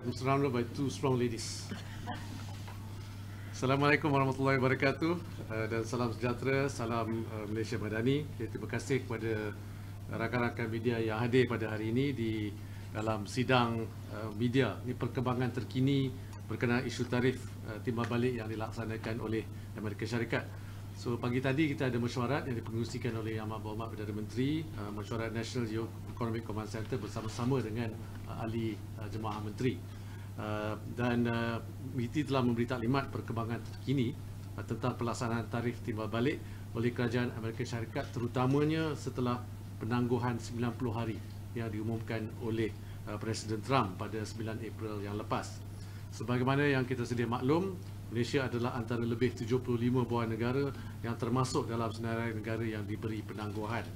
I'm surrounded by two strong ladies. Assalamualaikum warahmatullahi wabarakatuh dan salam sejahtera, salam Malaysia Madani. Terima kasih kepada rakan-rakan media yang hadir pada hari ini di dalam sidang media. Ini perkembangan terkini berkenaan isu tarif timbal balik yang dilaksanakan oleh Amerika Syarikat. So pagi tadi kita ada mesyuarat yang dipengerusikan oleh Yang Berhormat Perdana Menteri, mesyuarat National Geoeconomic Command Center bersama-sama dengan ahli jemaah menteri. Dan MITI telah memberi taklimat perkembangan terkini tentang pelaksanaan tarif timbal balik oleh kerajaan Amerika Syarikat, terutamanya setelah penangguhan 90 hari yang diumumkan oleh Presiden Trump pada 9 April yang lepas. Sebagaimana yang kita sedia maklum, Malaysia adalah antara lebih 75 buah negara yang termasuk dalam senarai negara yang diberi penangguhan.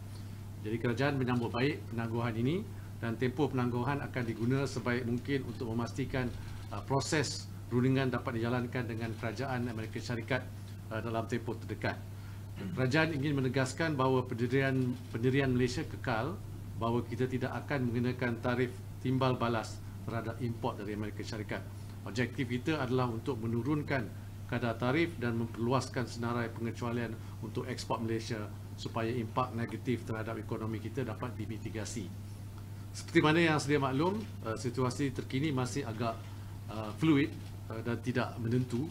Jadi kerajaan menyambut baik penangguhan ini dan tempoh penangguhan akan diguna sebaik mungkin untuk memastikan proses rundingan dapat dijalankan dengan kerajaan Amerika Syarikat dalam tempoh terdekat. Kerajaan ingin menegaskan bahawa pendirian Malaysia kekal, bahawa kita tidak akan mengenakan tarif timbal balas terhadap import dari Amerika Syarikat. Objektif kita adalah untuk menurunkan kadar tarif dan memperluaskan senarai pengecualian untuk ekspor Malaysia supaya impak negatif terhadap ekonomi kita dapat dimitigasi. Seperti mana yang sedia maklum, situasi terkini masih agak fluid dan tidak menentu.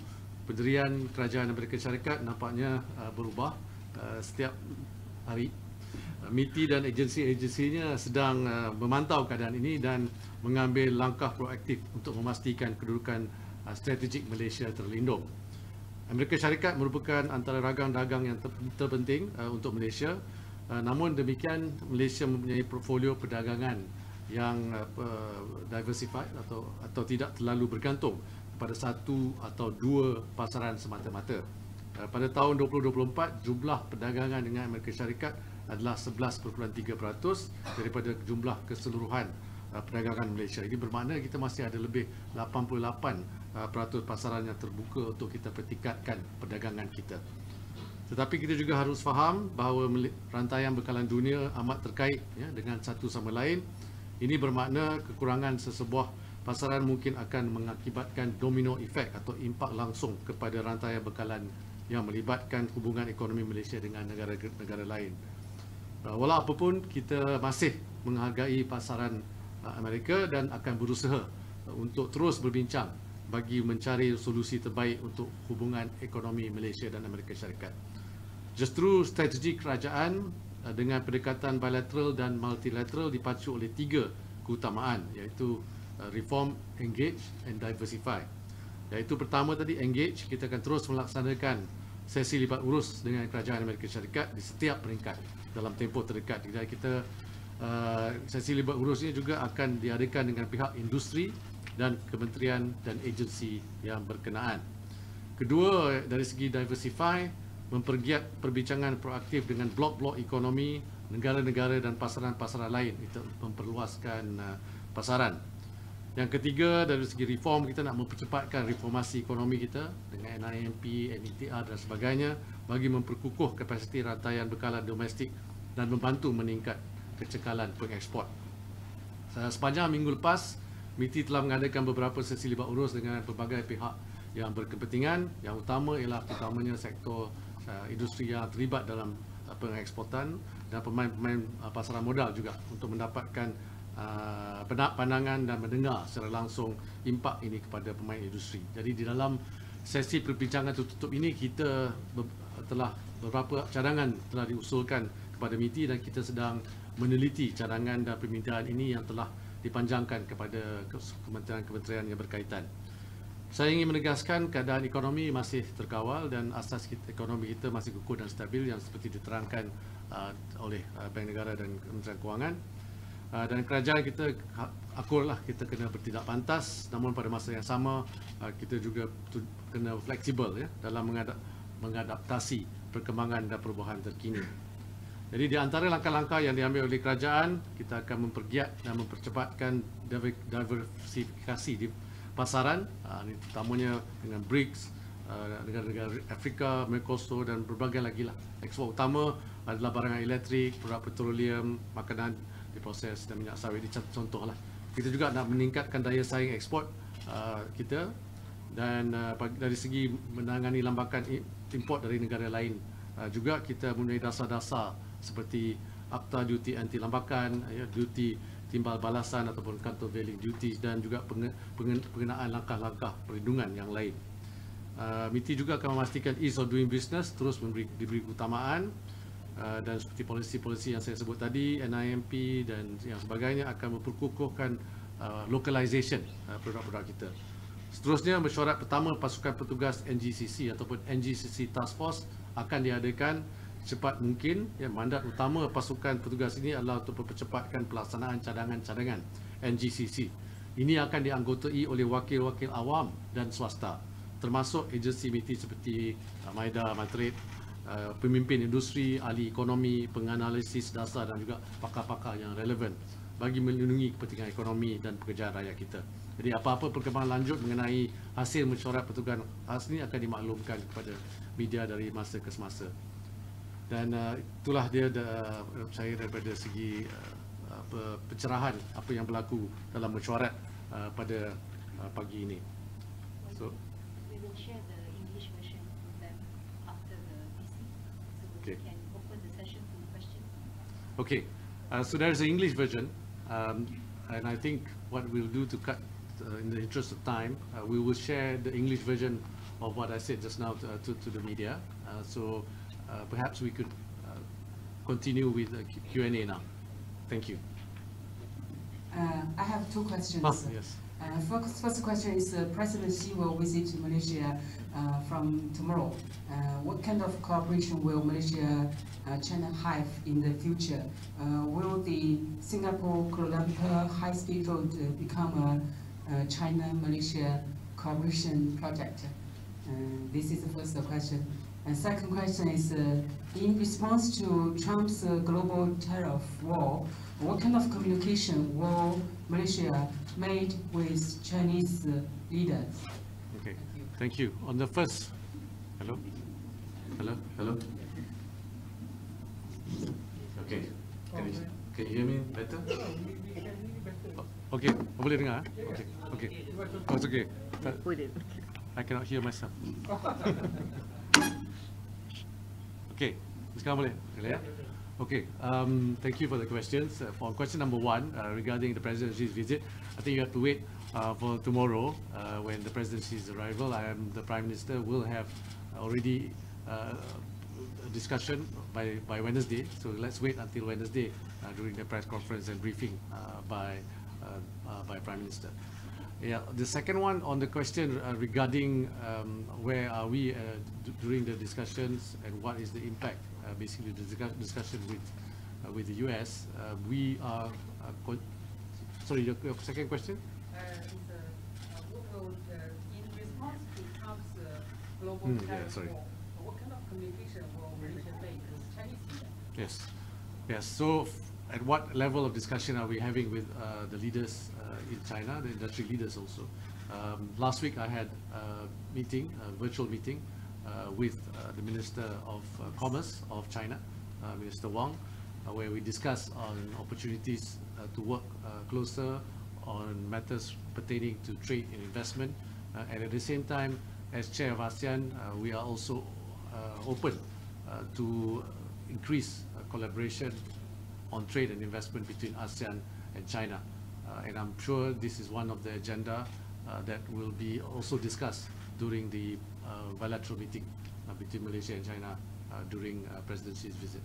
Pendirian kerajaan Amerika Syarikat nampaknya berubah setiap hari. MITI dan agensi-agensinya sedang memantau keadaan ini dan mengambil langkah proaktif untuk memastikan kedudukan strategik Malaysia terlindung. Amerika Syarikat merupakan antara ragang dagang yang terpenting untuk Malaysia. Namun demikian, Malaysia mempunyai portfolio perdagangan yang diversified atau tidak terlalu bergantung pada satu atau dua pasaran semata-mata. Pada tahun 2024, jumlah perdagangan dengan Amerika Syarikat adalah 11.3% daripada jumlah keseluruhan perdagangan Malaysia. Ini bermakna kita masih ada lebih 88% pasaran yang terbuka untuk kita pertingkatkan perdagangan kita. Tetapi kita juga harus faham bahawa rantaian bekalan dunia amat terkait dengan satu sama lain. Ini bermakna kekurangan sesebuah pasaran mungkin akan mengakibatkan domino efek atau impak langsung kepada rantaian bekalan yang melibatkan hubungan ekonomi Malaysia dengan negara-negara lain. Walau apapun, kita masih menghargai pasaran Amerika dan akan berusaha untuk terus berbincang bagi mencari solusi terbaik untuk hubungan ekonomi Malaysia dan Amerika Syarikat. Justru strategi kerajaan dengan pendekatan bilateral dan multilateral dipacu oleh tiga keutamaan, iaitu reform, engage and diversify. Iaitu pertama tadi, engage, kita akan terus melaksanakan sesi libat urus dengan kerajaan Amerika Syarikat di setiap peringkat dalam tempoh terdekat. Jadi kita sesi libat urus ini juga akan diadakan dengan pihak industri dan kementerian dan agensi yang berkenaan. Kedua, dari segi diversify, mempergiat perbincangan proaktif dengan blok-blok ekonomi, negara-negara dan pasaran-pasaran lain untuk memperluaskan pasaran. Yang ketiga, dari segi reform, kita nak mempercepatkan reformasi ekonomi kita dengan NIMP, NETR dan sebagainya bagi memperkukuh kapasiti rantaian bekalan domestik dan membantu meningkat kecekalan pengeksport. Sepanjang minggu lepas, MITI telah mengadakan beberapa sesi libat urus dengan pelbagai pihak yang berkepentingan. Yang utama ialah terutamanya sektor industri yang terlibat dalam pengeksportan dan pemain-pemain pasaran modal juga untuk mendapatkan pandangan dan mendengar secara langsung impak ini kepada pemain industri. Jadi di dalam sesi perbincangan tertutup ini, kita telah beberapa cadangan telah diusulkan kepada MITI dan kita sedang meneliti cadangan dan permintaan ini yang telah dipanjangkan kepada kementerian-kementerian yang berkaitan. Saya ingin menegaskan keadaan ekonomi masih terkawal dan asas ekonomi kita masih kukuh dan stabil yang seperti diterangkan oleh Bank Negara dan Kementerian Kewangan. Dan kerajaan kita akurlah kita kena bertindak pantas, namun pada masa yang sama kita juga kena fleksibel dalam mengadaptasi perkembangan dan perubahan terkini. Jadi di antara langkah-langkah yang diambil oleh kerajaan, kita akan mempergiat dan mempercepatkan diversifikasi di pasaran, ini terutamanya dengan BRICS, negara-negara Afrika, Mercosur dan berbagai lagi lah. Ekspor utama adalah barangan elektrik, produk petroleum, makanan diproses dan minyak sawit. Ini contoh lah. Kita juga nak meningkatkan daya saing ekspor kita, dan dari segi menangani lambakan import dari negara lain juga kita mempunyai dasar-dasar seperti akta duty anti lambakan, duty timbal balasan ataupun countervailing duties, dan juga pengenaan langkah-langkah perlindungan yang lain. MITI juga akan memastikan ease of doing business terus diberi utamaan, dan seperti polisi-polisi yang saya sebut tadi, NIMP dan yang sebagainya akan memperkukuhkan localization produk-produk kita. Seterusnya, mesyuarat pertama pasukan petugas NGCC ataupun NGCC Task Force akan diadakan secepat mungkin. Mandat utama pasukan petugas ini adalah untuk mempercepatkan pelaksanaan cadangan-cadangan NGCC. Ini akan dianggotai oleh wakil-wakil awam dan swasta, termasuk agensi MITI seperti Maida, Matret, pemimpin industri, ahli ekonomi, penganalisis dasar dan juga pakar-pakar yang relevan bagi melindungi kepentingan ekonomi dan pekerjaan rakyat kita. Jadi apa-apa perkembangan lanjut mengenai hasil mesyuarat petugas khas ini akan dimaklumkan kepada media dari masa ke semasa. Dan itulah dia saya daripada segi pencerahan apa yang berlaku dalam mesyuarat pada pagi ini. So we will share the English version with them after the PC, so we can open the session to questions. Okay, so there's an English version, and I think what we'll do to cut in the interest of time, we will share the English version of what I said just now to the media. So perhaps we could continue with the Q&A now. Thank you. I have two questions. Yes. First question is President Xi will visit Malaysia from tomorrow. What kind of cooperation will Malaysia-China have in the future? Will the Singapore-Kuala Lumpur high-speed road become a China-Malaysia cooperation project? This is the first question. And second question is, in response to Trump's global tariff war, what kind of communication will Malaysia made with Chinese leaders? Okay, thank you. On the first, hello? Okay, can you hear me better? Okay, boleh dengar? Okay. Oh, it's okay. I cannot hear myself. Okay, sekarang boleh? Ya? Okay, thank you for the questions. For question number one, regarding the Presidency's visit, I think you have to wait for tomorrow when the Presidency's arrival. The Prime Minister will have already a discussion by Wednesday, so let's wait until Wednesday during the press conference and briefing by Prime Minister. Yeah, the second one on the question regarding where are we during the discussions and what is the impact, basically the discussion with the US. We are, sorry, your second question? In response to Trump's global tariff war, what kind of communication will Malaysia make with Chinese leaders? Yes. So at what level of discussion are we having with the leaders in China, the industry leaders also? Last week I had a meeting, a virtual meeting with the Minister of Commerce of China, Minister Wang, where we discussed on opportunities to work closer on matters pertaining to trade and investment. And at the same time, as Chair of ASEAN, we are also open to increase collaboration on trade and investment between ASEAN and China. And I'm sure this is one of the agenda that will be also discussed during the bilateral meeting between Malaysia and China during Presidency's visit.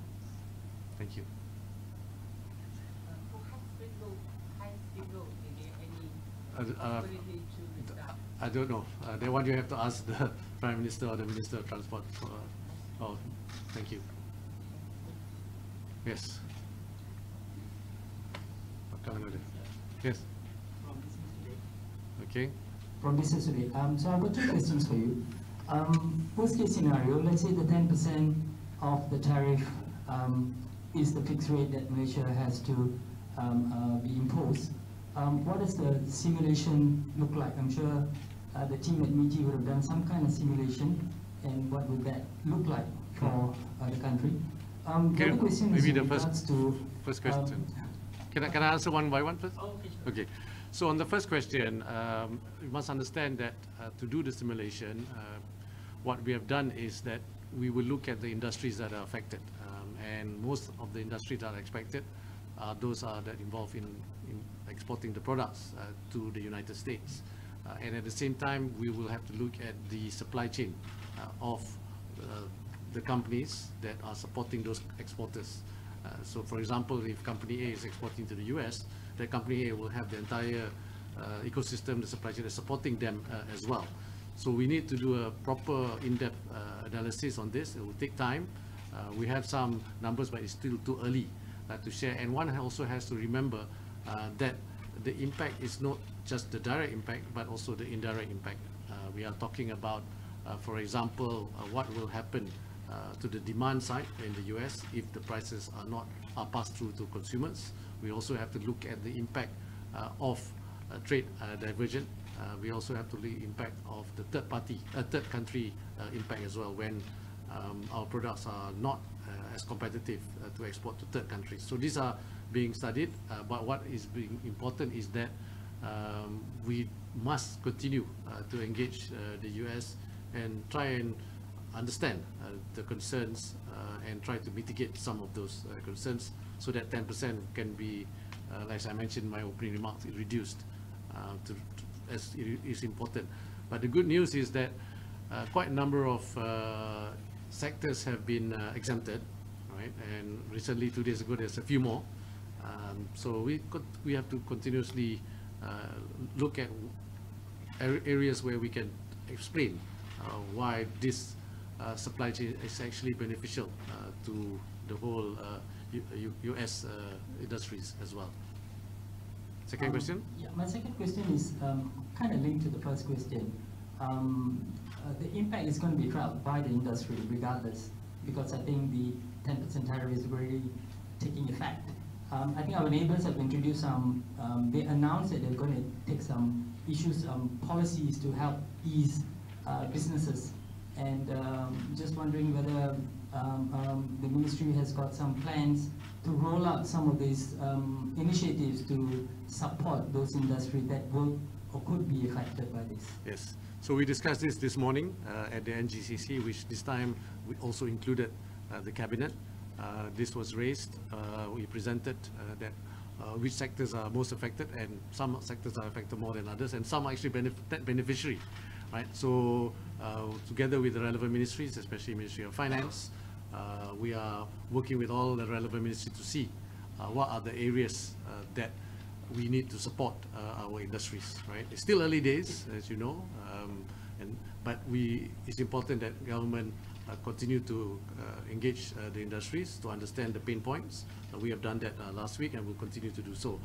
Thank you. I don't know. That one you have to ask the Prime Minister or the Minister of Transport. Oh, thank you. Yes. Yes. Okay. From Business Today. So I've got two questions for you. Worst case scenario, let's say the 10% of the tariff is the fixed rate that Malaysia has to be imposed. What does the simulation look like? I'm sure the team at MITI would have done some kind of simulation, and what would that look like for the country? The other question is maybe in the regards to first question. Can I answer one by one first? Oh, okay, sure. Okay. So on the first question, you must understand that to do the simulation, what we have done is that we will look at the industries that are affected, and most of the industries that are expected those are that involved in exporting the products to the United States. And at the same time, we will have to look at the supply chain of the companies that are supporting those exporters. So for example, if company A is exporting to the US, that company A will have the entire ecosystem, the supply chain is supporting them as well. So we need to do a proper in-depth analysis on this. It will take time. We have some numbers, but it's still too early to share. And one also has to remember that the impact is not just the direct impact, but also the indirect impact. We are talking about, for example, what will happen to the demand side in the US if the prices are passed through to consumers. We also have to look at the impact of trade diversion. We also have to look at the impact of the third country impact as well, when our products are not as competitive to export to third countries. So these are being studied, but what is being important is that we must continue to engage the US and try and understand the concerns and try to mitigate some of those concerns, so that 10% can be, as I mentioned in my opening remarks, reduced as it is important. But the good news is that quite a number of sectors have been exempted, right? And recently, 2 days ago, there's a few more. So we have to continuously look at areas where we can explain why this supply chain is actually beneficial to the whole US industries as well. Second question? Yeah, my second question is kind of linked to the first question. The impact is going to be felt by the industry regardless, because I think the 10% tariff is already taking effect. I think our neighbors have introduced some, they announced that they're going to take some issues, policies to help ease businesses. And just wondering whether the ministry has got some plans to roll out some of these initiatives to support those industries that will or could be affected by this. Yes. So we discussed this morning at the NGCC, which this time we also included the cabinet. This was raised. We presented that which sectors are most affected, and some sectors are affected more than others, and some are actually beneficiary, right? So together with the relevant ministries, especially Ministry of Finance, we are working with all the relevant ministries to see what are the areas that we need to support our industries, right? It's still early days, as you know, but it's important that government continue to engage the industries to understand the pain points. We have done that last week, and will continue to do so.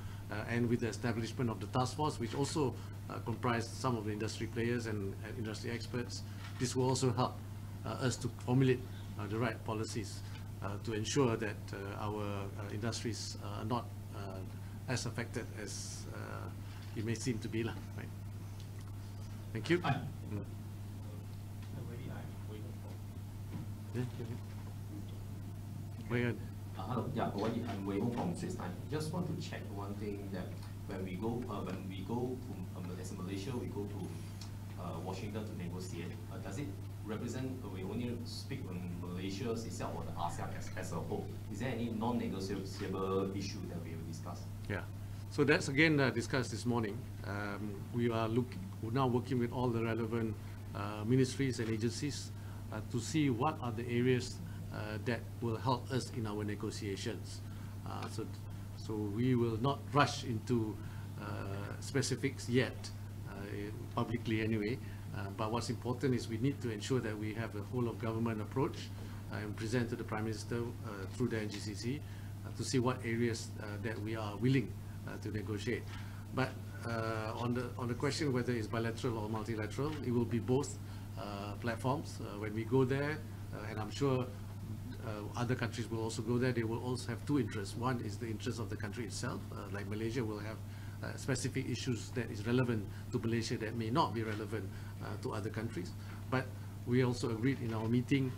And with the establishment of the task force, which also comprised some of the industry players and industry experts, this will also help us to formulate the right policies to ensure that our industries are not as affected as it may seem to be, right? Thank you. Hello, yeah, AWANI, I'm Wei Hong from Sidang. Just want to check one thing, that when we go to as Malaysia, we go to Washington to negotiate. Does it represent, we only speak on Malaysia itself or the ASEAN as a whole? Is there any non-negotiable issue that we will discuss? Yeah, so that's again discussed this morning. We are now working with all the relevant ministries and agencies to see what are the areas that will help us in our negotiations. So we will not rush into specifics yet, publicly anyway, but what's important is we need to ensure that we have a whole of government approach and present to the Prime Minister through the NGCC to see what areas that we are willing to negotiate. But on the question whether it's bilateral or multilateral, it will be both platforms. When we go there, and I'm sure other countries will also go there, they will also have two interests. One is the interest of the country itself, like Malaysia will have specific issues that is relevant to Malaysia that may not be relevant to other countries. But we also agreed in our meeting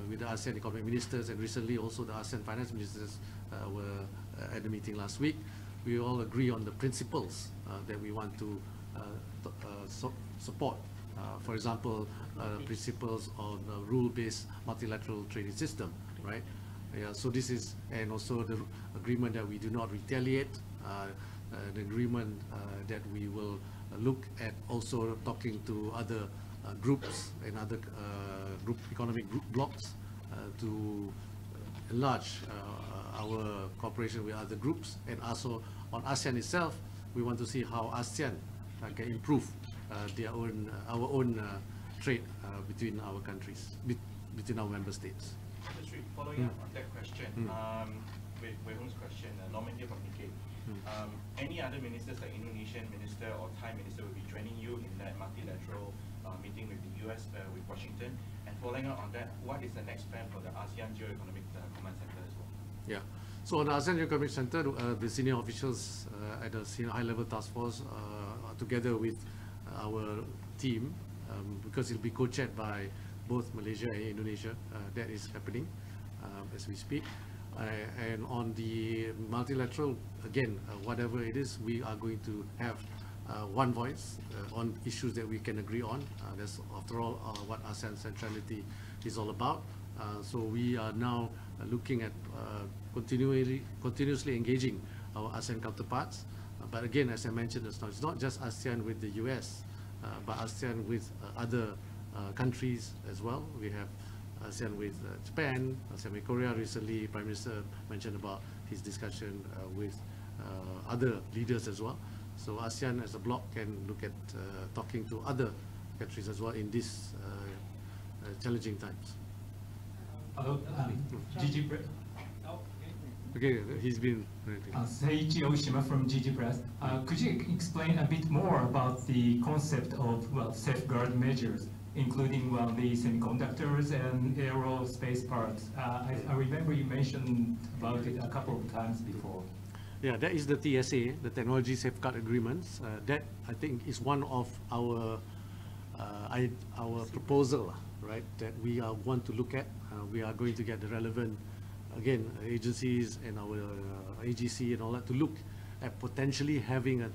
with the ASEAN economic ministers, and recently also the ASEAN finance ministers were at the meeting last week, we all agree on the principles that we want to support. For example, principles on a rule-based multilateral trading system, right? Yeah, so this is, and also the agreement that we do not retaliate, the agreement that we will look at also talking to other groups and other economic group blocks to enlarge our cooperation with other groups, and also on ASEAN itself, we want to see how ASEAN can improve our own trade between our countries, between our member states. Ministry, following up on that question, with Wei Hong's question, Norman here from Nikkei. Any other ministers, like Indonesian minister or Thai minister, will be joining you in that multilateral meeting with the US, with Washington? And following up on that, what is the next plan for the ASEAN Geoeconomic Command Center as well? Yeah. So on the ASEAN Geoeconomic Center, the senior officials at the senior high-level task force, together with our team, because it will be co-chaired by both Malaysia and Indonesia, that is happening as we speak. And on the multilateral, again, whatever it is, we are going to have one voice on issues that we can agree on. That's, after all, what ASEAN centrality is all about. So we are now looking at continuously engaging our ASEAN counterparts. But again, as I mentioned just now, it's not just ASEAN with the US, but ASEAN with other countries as well. We have ASEAN with Japan, ASEAN with Korea. Recently, Prime Minister mentioned about his discussion with other leaders as well. So ASEAN as a bloc can look at talking to other countries as well in these challenging times. Hello, GG Press. Okay, he's been... Seiichi Oshima from GG Press. Could you explain a bit more about the concept of, well, safeguard measures, including, well, the semiconductors and aerospace parts? I remember you mentioned about it a couple of times before. Yeah, that is the TSA, the Technology Safeguard Agreements. That, I think, is one of our proposal, right, that we want to look at. We are going to get the relevant, again, agencies and our AGC and all that to look at potentially having a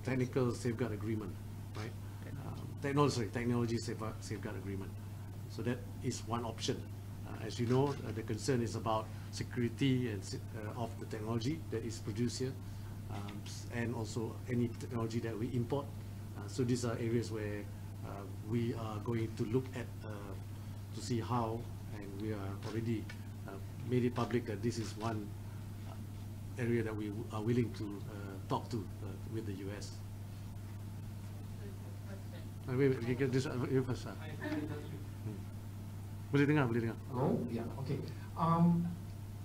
technical safeguard agreement, right? Technology safeguard agreement. So that is one option. As you know, the concern is about security and of the technology that is produced here, and also any technology that we import. So these are areas where we are going to look at to see how, and we are already made it public that this is one area that we are willing to talk to with the US. Wait, you get this you first. Boleh dengar. Hello? Yeah, okay.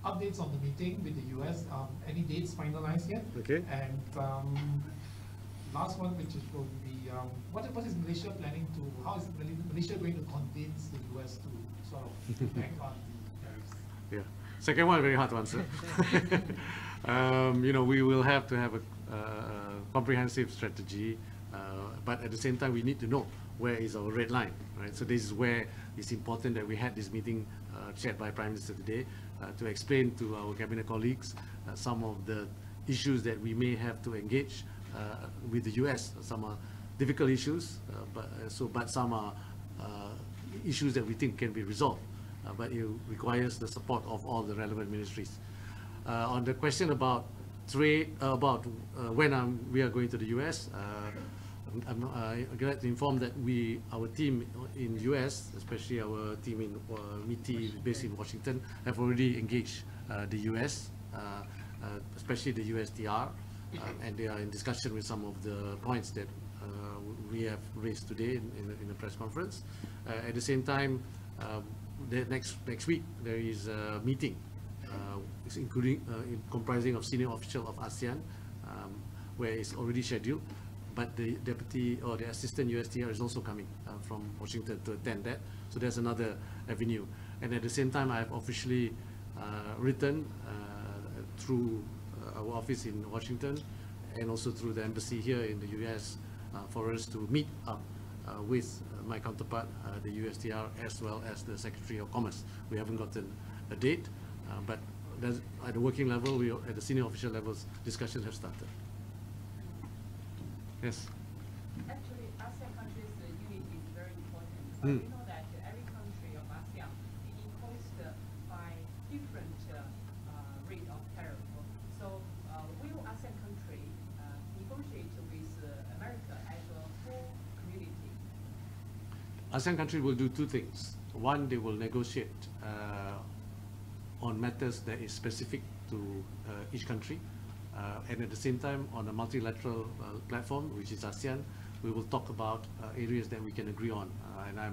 Updates on the meeting with the US. Any dates finalized yet? Okay. And last one, which is going to be, what is Malaysia planning to, how is Malaysia going to convince the US to sort of back on the tariffs? Yeah. Second one, very hard to answer. You know, we will have to have a comprehensive strategy, but at the same time, we need to know where is our red line, right? So this is where it's important that we had this meeting chaired by Prime Minister today to explain to our cabinet colleagues some of the issues that we may have to engage with the US. Some are difficult issues, but some are issues that we think can be resolved. But it requires the support of all the relevant ministries. On the question about trade, when we are going to the US, I'm glad to inform that our team in US, especially our team in MITI based in Washington, have already engaged the US, especially the USTR, and they are in discussion with some of the points that we have raised today in the press conference. At the same time, next week there is a meeting, including comprising of senior officials of ASEAN, where it's already scheduled. But the deputy or the assistant USTR is also coming from Washington to attend that. So there's another avenue. And at the same time, I have officially written through our office in Washington and also through the embassy here in the US for us to meet up with my counterpart, the USTR, as well as the Secretary of Commerce. We haven't gotten a date, but at the working level, at the senior official levels, discussions have started. Yes. Actually, ASEAN countries' unity is very important. Mm. We know that every country of ASEAN is imposed by different rate of tariff. So, will ASEAN country negotiate with America as a whole community? ASEAN countries will do two things. One, they will negotiate on matters that is specific to each country. And at the same time, on a multilateral platform, which is ASEAN, we will talk about areas that we can agree on. And I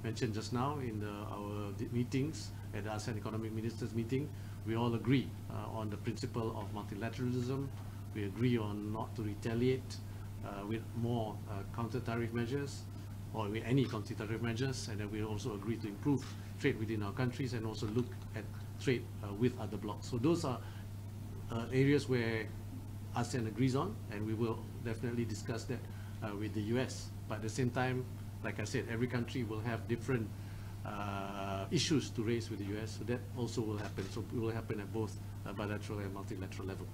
mentioned just now in our meetings, at the ASEAN Economic Ministers meeting, we all agree on the principle of multilateralism. We agree on not to retaliate with more counter-tariff measures, or with any counter-tariff measures, and then we also agree to improve trade within our countries and also look at trade with other blocs. So those are areas where ASEAN agrees on, and we will definitely discuss that with the US. But at the same time, like I said, every country will have different issues to raise with the US, so that also will happen. So it will happen at both bilateral and multilateral level.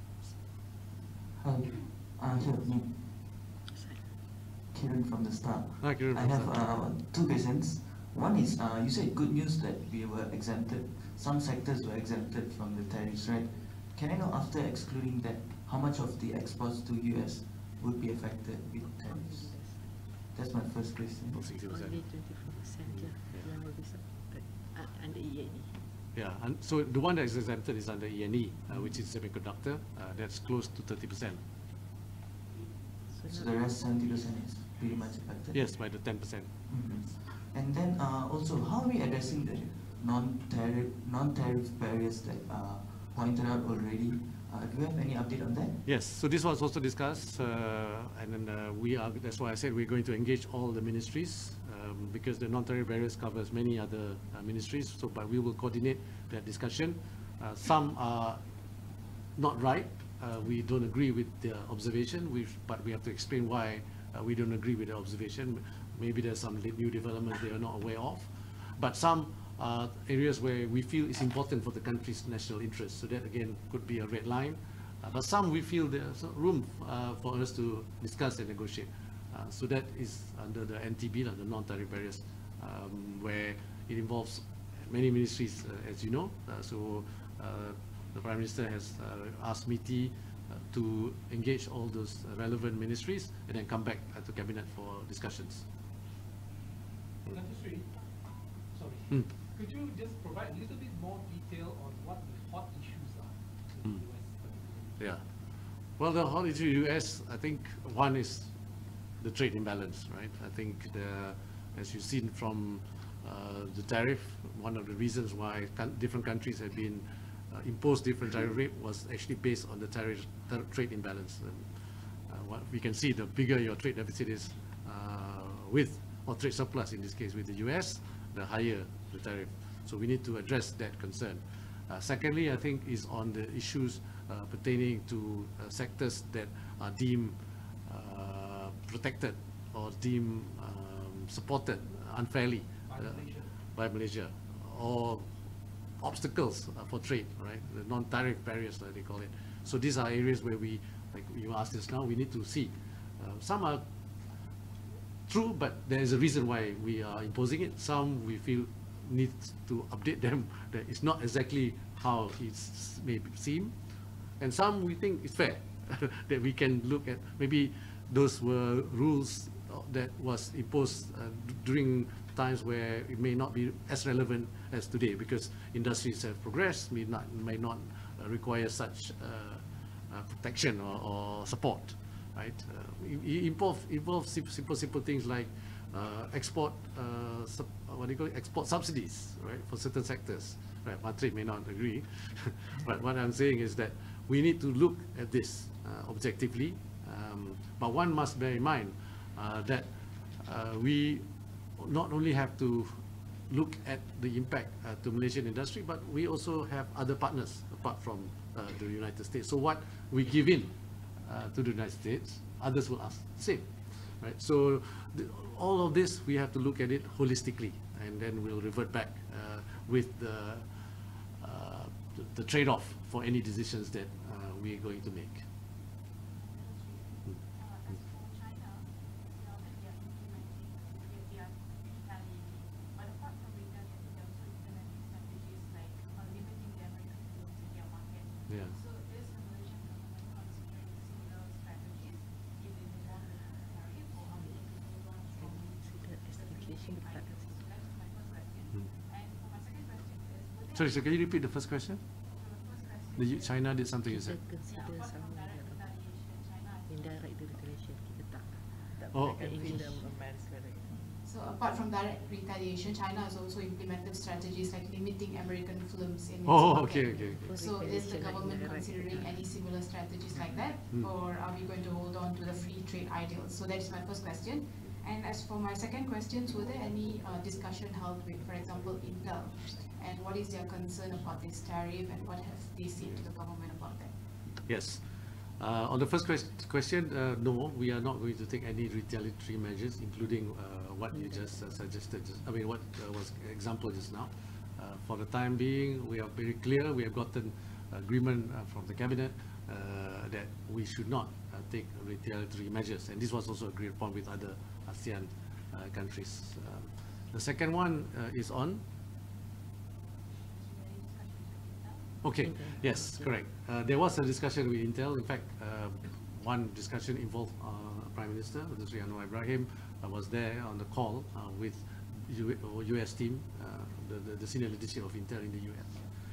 Kiran from the start. Kiran I from have Start. two questions. One is, you said good news that we were exempted. Some sectors were exempted from the tariffs, right? Can I know, after excluding that, how much of the exports to US would be affected with tariffs? That's my first question. About 60%. Only 24%, yeah. Will be under ENE. Yeah, and so the one that is exempted is under ENE, which is semiconductor. That's close to 30%. So the rest 70% is pretty much affected? Yes, by the 10%. And then also, how are we addressing the non-tariff barriers that are pointed out already? Do we have any update on that? Yes, so this was also discussed, and then that's why I said we're going to engage all the ministries, because the non-tariff barriers covers many other ministries, so but we will coordinate that discussion. Some are not right. We don't agree with the observation, but we have to explain why we don't agree with the observation. Maybe there's some new developments they are not aware of, but some areas where we feel it's important for the country's national interest. So that again could be a red line, but some we feel there's room for us to discuss and negotiate. So that is under the NTB, the non-tariff barriers, where it involves many ministries, as you know. So the Prime Minister has asked MITI to engage all those relevant ministries and then come back to Cabinet for discussions. Seri, sorry. Could you just provide a little bit more detail on what the hot issues are in the US? Yeah. Well, the hot issue in the US, I think one is the trade imbalance, right? I think as you've seen from the tariff, one of the reasons why different countries have been imposed different tariff rate was actually based on the trade imbalance. And, what we can see, the bigger your trade deficit is or trade surplus in this case with the US, the higher the tariff. So we need to address that concern. Secondly, I think is on the issues pertaining to sectors that are deemed protected or deemed supported unfairly by Malaysia, or obstacles for trade, right? The non-tariff barriers, like they call it. So these are areas where we, like you asked us now, we need to see. Some are true, but there is a reason why we are imposing it. Some we feel need to update them, that it's not exactly how it may seem. And some we think it's fair, that we can look at, maybe those were rules that was imposed during times where it may not be as relevant as today, because industries have progressed, may not require such protection or support, right? It involves simple things like export, what do you call it? Export subsidies, right, for certain sectors. Right, Menteri may not agree, but what I'm saying is that we need to look at this objectively. But one must bear in mind that we not only have to look at the impact to Malaysian industry, but we also have other partners apart from the United States. So what we give in to the United States, others will ask the same, right? So all of this, we have to look at it holistically, and then we'll revert back with the the trade-off for any decisions that we are going to make. Yeah. So is the Malaysian government considering similar strategies if they move on with the tariff, or are they going to move on from the limiting items? So that's my first question. And for my second question is, would they Sorry, so can you repeat the first question? the first question China did something, you said? Consider apart some from direct retaliation, China has indirect retaliation kita tak Oh. freedom of marriage. So apart from direct retaliation, China has also implemented strategies like limiting American films in its Oh, market. okay. So is the government considering any similar strategies like that, or are we going to hold on to the free trade ideals? So that's my first question. And as for my second question, were there any discussion held with, for example, Intel? And what is their concern about this tariff, and what have they said to the government about that? Yes. On the first question, no, we are not going to take any retaliatory measures, including what you just suggested. What was example just now. For the time being, we are very clear. We have gotten agreement from the cabinet that we should not take retaliatory measures, and this was also agreed upon with other ASEAN countries. The second one is on. Okay, yes, correct. There was a discussion with Intel. In fact, one discussion involved Prime Minister, Seri Ibrahim, was there on the call with US team, the senior leadership of Intel in the US,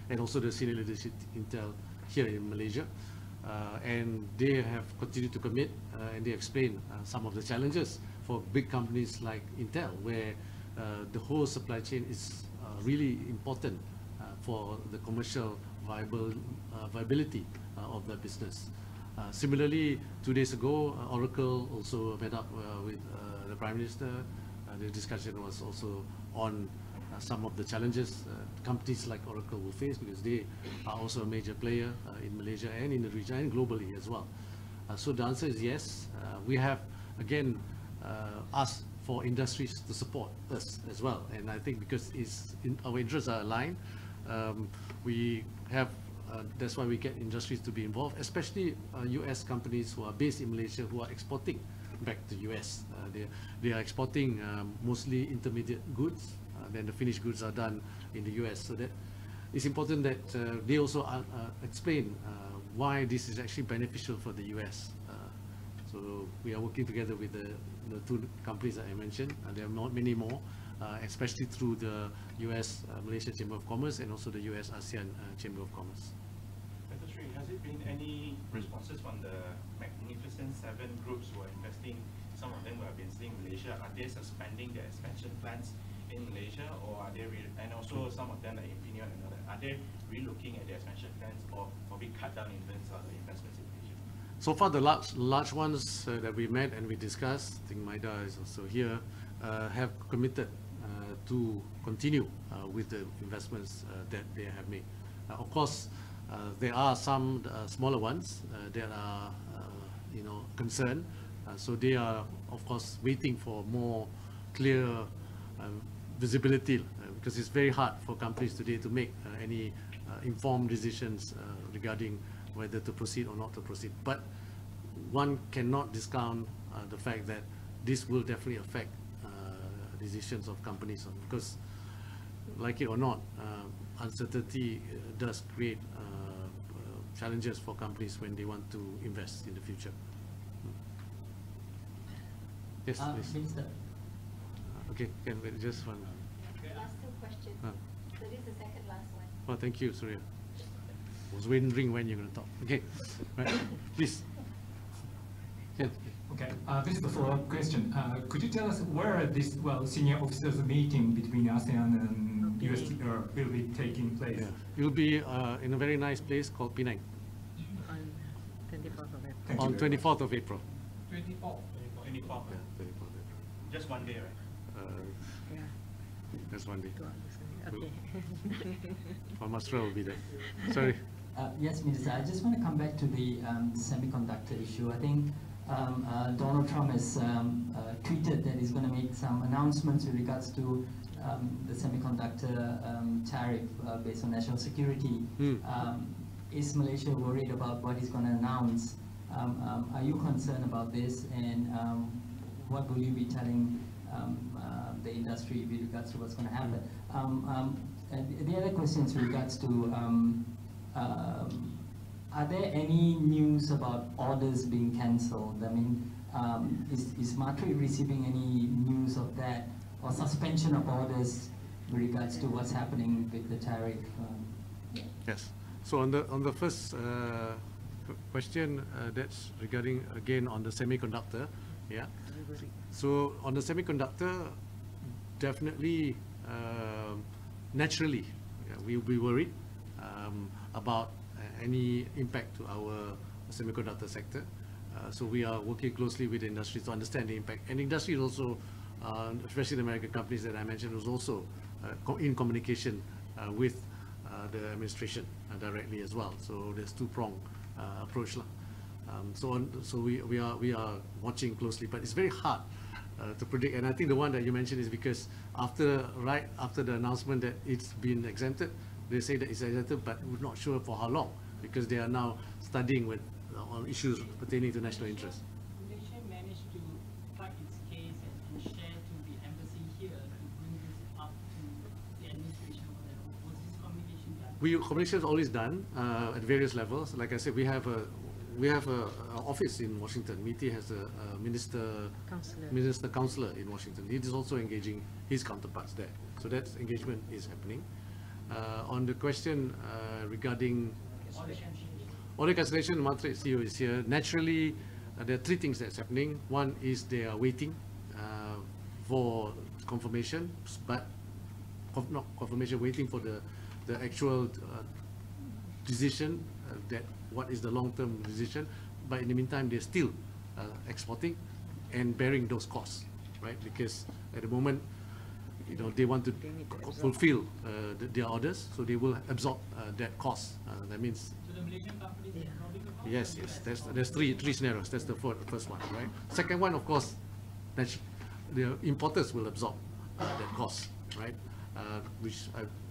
and also the senior leadership Intel here in Malaysia. And they have continued to commit, and they explain some of the challenges for big companies like Intel, where the whole supply chain is really important for the commercial viability of the business. Similarly, 2 days ago, Oracle also met up with the Prime Minister. The discussion was also on some of the challenges companies like Oracle will face, because they are also a major player in Malaysia and in the region and globally as well. So the answer is yes. We have again asked for industries to support us as well, and I think because our interests are aligned, we have that's why we get industries to be involved, especially US companies who are based in Malaysia who are exporting back to US. They are exporting mostly intermediate goods, then the finished goods are done in the US. So that it's important that they also explain why this is actually beneficial for the US. So we are working together with the two companies that I mentioned. There are many more, especially through the US Malaysia Chamber of Commerce and also the US ASEAN Chamber of Commerce. Seri, has it been any responses from the Magnificent Seven groups who are investing? Some of them who have been visiting Malaysia. Are they suspending their expansion plans in Malaysia, or are they and also some of them like Infineon and other, are they re-looking at their expansion plans, or probably cut down in terms of the investments in Malaysia? So far, the large ones that we met and we discussed, I think Maida is also here, have committed to continue with the investments that they have made. Of course, there are some smaller ones that are, concerned. So they are, of course, waiting for more clear visibility, because it's very hard for companies today to make any informed decisions regarding whether to proceed or not to proceed. But one cannot discount the fact that this will definitely affect decisions of companies, because like it or not, uncertainty does create challenges for companies when they want to invest in the future. Yes, please. Minister. Okay, can we just one. Last two questions. So this is the second last one. Oh, thank you, Surya. Was wondering when you're going to talk. Okay, right. Please. Yeah. Okay, this is the follow-up question. Could you tell us where this senior officers meeting between ASEAN and US will be taking place? Yeah. It will be in a very nice place called Penang On 24th of April. Thank on you very much. 24th of April. 24. Yeah, 24th of April. Just one day, right? Yeah. That's one day. Okay. Astro will be there. Sorry. Yes, Minister, I just want to come back to the semiconductor issue. I think Donald Trump has tweeted that he's going to make some announcements with regards to the semiconductor tariff based on national security. Is Malaysia worried about what he's going to announce? Are you concerned about this? And what will you be telling the industry with regards to what's going to happen? And the other question is with regards to are there any news about orders being cancelled? I mean, is Menteri receiving any news of that, or suspension of orders with regards to what's happening with the tariff? Yes. So on the first question, that's regarding again on the semiconductor. Yeah. So on the semiconductor, definitely, naturally, we will be worried about any impact to our semiconductor sector. So we are working closely with the industry to understand the impact. And industry is also, especially the American companies that I mentioned, was also in communication with the administration directly as well. So there's two-pronged approach. So we are watching closely, but it's very hard to predict. And I think the one that you mentioned is because right after the announcement that it's been exempted, they say that it's exempted, but we're not sure for how long, because they are now studying with on issues pertaining to national interest. Malaysia managed to fight its case and share to the embassy here to bring this up to the administration over there. Was this communication done? Communication is always done at various levels. Like I said, we have a office in Washington. METI has a minister counselor in Washington. He is also engaging his counterparts there. So that engagement is happening. On the question regarding order cancellation, Menteri CEO is here. Naturally, there are three things that's happening. One is they are waiting for confirmation, but not confirmation, waiting for the actual decision that what is the long-term decision. But in the meantime, they're still exporting and bearing those costs, right? Because at the moment, they want to fulfill their orders, so they will absorb that cost. That means. So the Malaysian companies are absorbing the cost? Yes. There's three scenarios. That's the first one, right? Second one, of course, the importers will absorb that cost, right? Which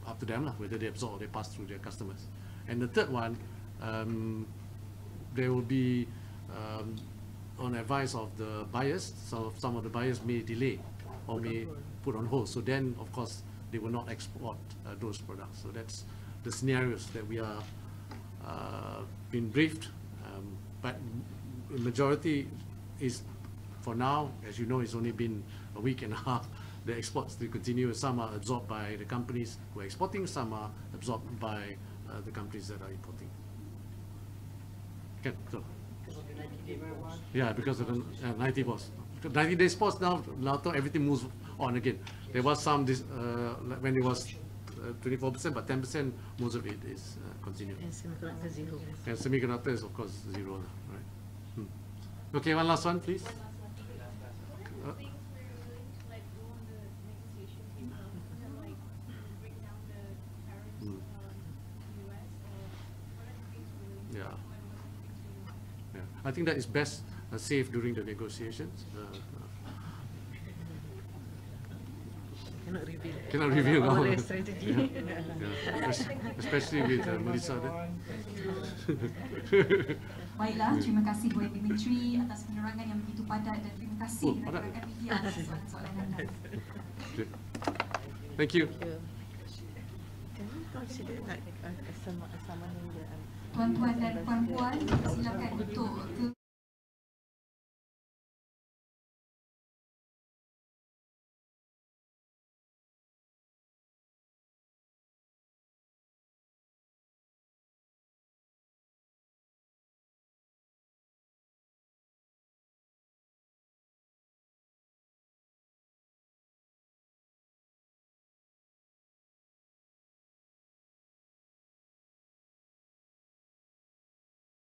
up to them, whether they absorb or they pass through their customers. And the third one, there will be on advice of the buyers. So some of the buyers may delay or may put on hold. So then, of course, they will not export those products. So that's the scenarios that we are been briefed. But the majority is, for now, as you know, it's only been a week and a half. The exports still continue. Some are absorbed by the companies who are exporting. Some are absorbed by the companies that are importing. Okay, so. Yeah, because of the 90 days. 90 days pause now everything moves on again. There was some when it was 24%, but 10%, most of it is continuing. And semiconductor zero. And semiconductor is of course zero, right? Okay, one last one, please. Yeah, I think that is best saved during the negotiations. Cannot reveal our strategy. Especially with Melissa. Baiklah, terima kasih kepada Menteri atas penerangan yang begitu padat dan terima kasih rakan-rakan media atas soalan-soalan anda. Thank you. Can we consider like someone in the Tuan-tuan dan puan-puan,